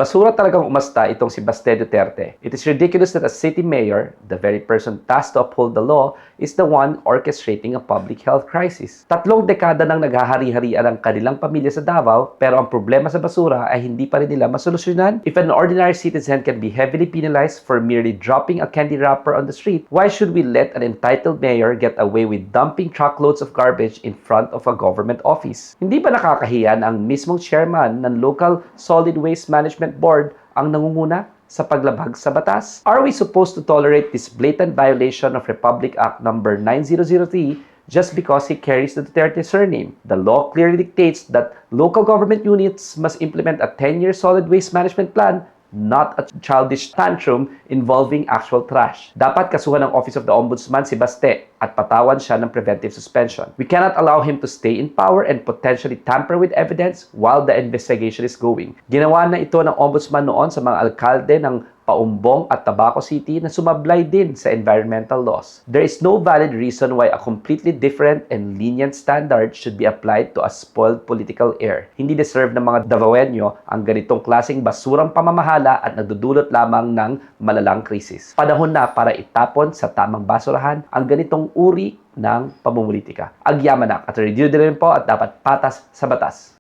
Basura talagang umasta itong si Baste Duterte. It is ridiculous that a city mayor, the very person tasked to uphold the law, is the one orchestrating a public health crisis. 3 dekada nang naghahari-harian ang kanilang pamilya sa Davao, pero ang problema sa basura ay hindi pa rin nila masolusyonan. If an ordinary citizen can be heavily penalized for merely dropping a candy wrapper on the street, why should we let an entitled mayor get away with dumping truckloads of garbage in front of a government office? Hindi ba nakakahiya na ang mismong chairman ng Local Solid Waste Management Board ang nangunguna sa paglabag sa batas? Are we supposed to tolerate this blatant violation of Republic Act number 9003 just because he carries the Duterte surname? The law clearly dictates that local government units must implement a 10-year solid waste management plan, not a childish tantrum involving actual trash. Dapat kasuhan ng Office of the Ombudsman si Baste at patawan siya ng preventive suspension. We cannot allow him to stay in power and potentially tamper with evidence while the investigation is going. Ginawa na ito ng Ombudsman noon sa mga alkalde ng Paumbong at Tabaco City na sumablay din sa environmental laws. There is no valid reason why a completely different and lenient standard should be applied to a spoiled political heir. Hindi deserve ng mga Davaoenyo ang ganitong klaseng basurang pamamahala at nagdudulot lamang ng malalang krisis. Panahon na para itapon sa tamang basurahan ang ganitong uri ng pamumulitika. Agyaman na at review din po at dapat patas sa batas.